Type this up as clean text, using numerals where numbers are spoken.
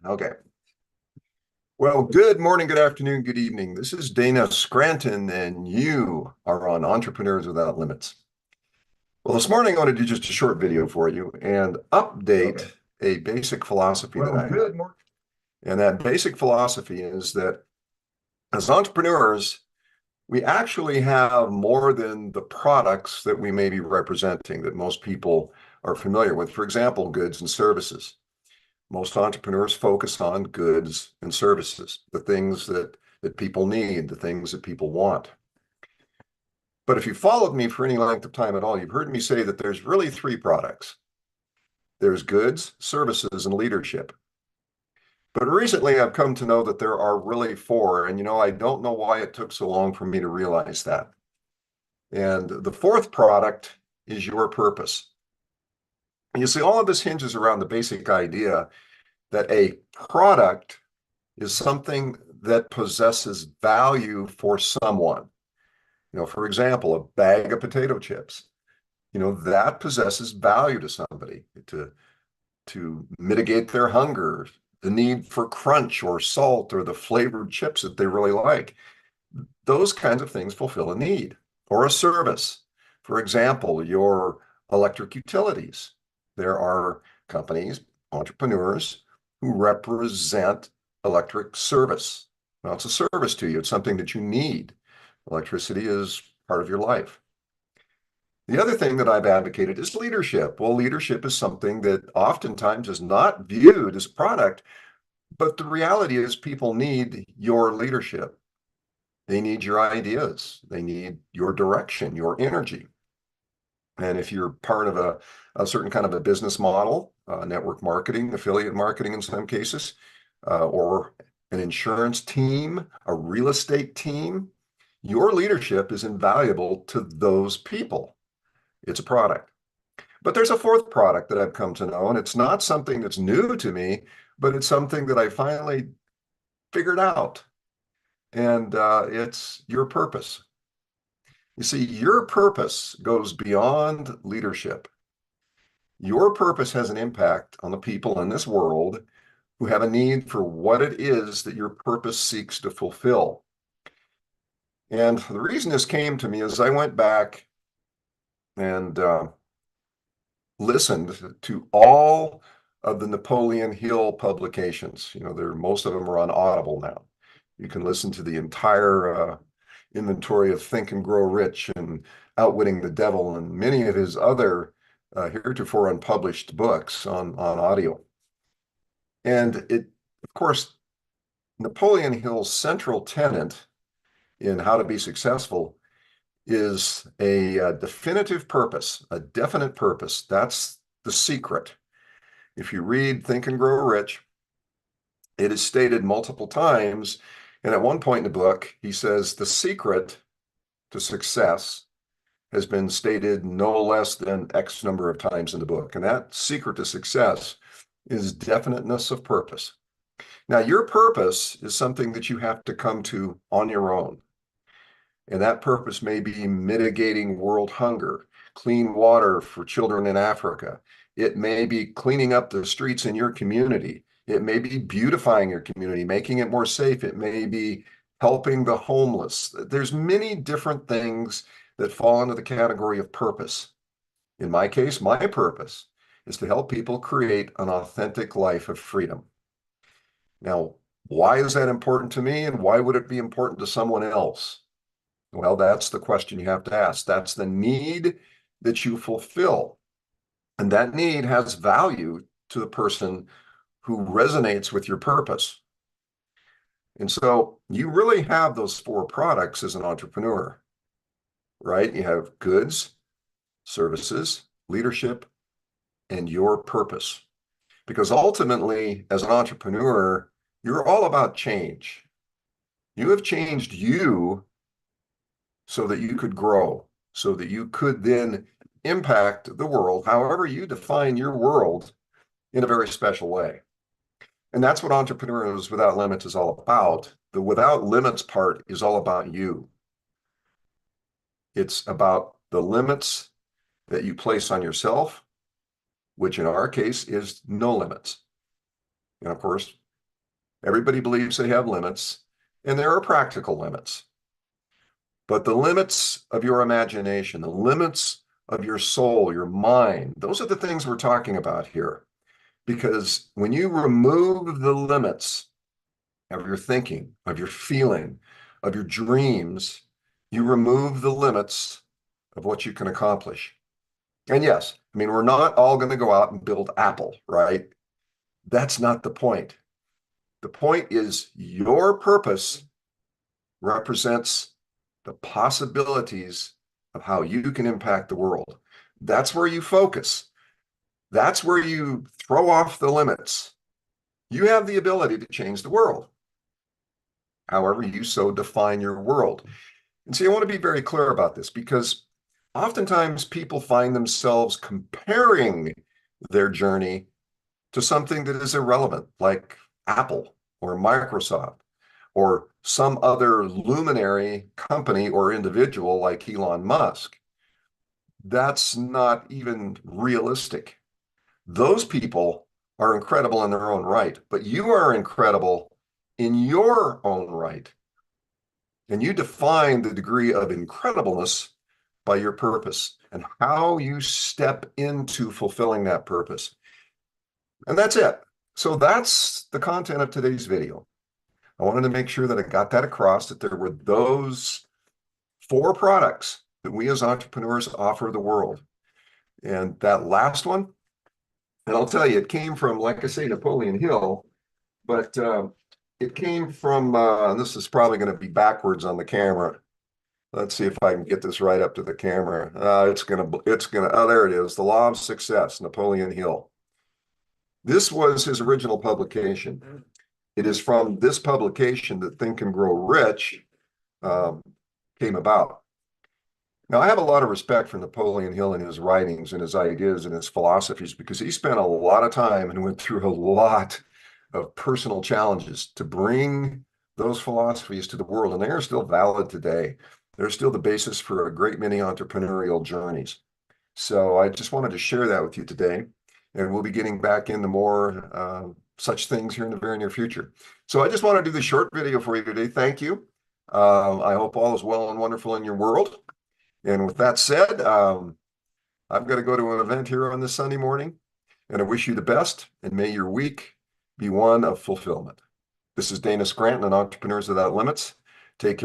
Okay. Well, good morning, good afternoon, good evening. This is Dana Scranton, and you are on Entrepreneurs Without Limits. Well, this morning I want to do just a short video for you and update a basic philosophy that I have. And that basic philosophy is that as entrepreneurs, we actually have more than the products that we may be representing that most people are familiar with. For example, goods and services. Most entrepreneurs focus on goods and services, the things that people need, the things that people want. But if you followed me for any length of time at all, you've heard me say that there's really three products. There's goods, services, and leadership. But recently I've come to know that there are really four, and I don't know why it took so long for me to realize that. And the fourth product is your purpose. And you see, all of this hinges around the basic idea that a product is something that possesses value for someone. For example, a bag of potato chips, that possesses value to somebody to mitigate their hunger, the need for crunch or salt or the flavored chips that they really like. Those kinds of things fulfill a need. Or a service. For example, your electric utilities. There are companies, entrepreneurs, who represent electric service. Well, it's a service to you. It's something that you need. Electricity is part of your life. The other thing that I've advocated is leadership. Well, leadership is something that oftentimes is not viewed as a product, but the reality is people need your leadership. They need your ideas. They need your direction, your energy. And if you're part of a certain kind of a business model, network marketing, affiliate marketing in some cases, or an insurance team, a real estate team, your leadership is invaluable to those people. It's a product. But there's a fourth product that I've come to know, and it's not something that's new to me, but it's something that I finally figured out. And it's your purpose. You see, your purpose goes beyond leadership. Your purpose has an impact on the people in this world who have a need for what it is that your purpose seeks to fulfill. And the reason this came to me is I went back and listened to all of the Napoleon Hill publications. Most of them are on Audible now. You can listen to the entire inventory of Think and Grow Rich and Outwitting the Devil and many of his other heretofore unpublished books on audio. And of course, Napoleon Hill's central tenet in how to be successful is a definitive purpose, a definite purpose. That's the secret. If you read Think and Grow Rich, it is stated multiple times. And at one point in the book, he says the secret to success has been stated no less than X number of times in the book. And that secret to success is definiteness of purpose. Now, your purpose is something that you have to come to on your own. And that purpose may be mitigating world hunger, clean water for children in Africa. It may be cleaning up the streets in your community. It may be beautifying your community, making it more safe. It may be helping the homeless. There's many different things that fall into the category of purpose. In my case, my purpose is to help people create an authentic life of freedom. Now, why is that important to me, and why would it be important to someone else? Well, that's the question you have to ask. That's the need that you fulfill. And that need has value to the person who resonates with your purpose. And so you really have those four products as an entrepreneur, right? You have goods, services, leadership, and your purpose. Because ultimately, as an entrepreneur, you're all about change. You have changed you so that you could grow, so that you could then impact the world, however you define your world, in a very special way. And that's what Entrepreneurs Without Limits is all about. The without limits part is all about you. It's about the limits that you place on yourself, which in our case is no limits. And of course, Everybody believes they have limits, and there are practical limits. But the limits of your imagination, the limits of your soul, your mind, those are the things we're talking about here. Because when you remove the limits of your thinking, of your feeling, of your dreams, you remove the limits of what you can accomplish. And yes, I mean, we're not all going to go out and build Apple, right? That's not the point. The point is your purpose represents the possibilities of how you can impact the world. That's where you focus. That's where you throw off the limits. You have the ability to change the world, however you so define your world. And see, I want to be very clear about this because oftentimes people find themselves comparing their journey to something that is irrelevant, like Apple or Microsoft or some other luminary company or individual like Elon Musk. That's not even realistic. Those people are incredible in their own right, but you are incredible in your own right. And you define the degree of incredibleness by your purpose and how you step into fulfilling that purpose. And that's it. So that's the content of today's video. I wanted to make sure that I got that across, that there were those 4 products that we as entrepreneurs offer the world. And that last one, and I'll tell you, it came from, like I say, Napoleon Hill, but it came from, and this is probably going to be backwards on the camera. Let's see if I can get this right up to the camera. Oh, there it is. The Law of Success, Napoleon Hill. This was his original publication. It is from this publication that Think and Grow Rich came about. Now, I have a lot of respect for Napoleon Hill and his writings and his ideas and his philosophies because he spent a lot of time and went through a lot of personal challenges to bring those philosophies to the world, and they are still valid today. They're still the basis for a great many entrepreneurial journeys. So I just wanted to share that with you today, and we'll be getting back into more such things here in the very near future. So I just want to do this short video for you today. Thank you. I hope all is well and wonderful in your world. And with that said, I'm going to go to an event here on this Sunday morning, and I wish you the best, and may your week be one of fulfillment. This is Dana Scranton on Entrepreneurs Without Limits. Take care.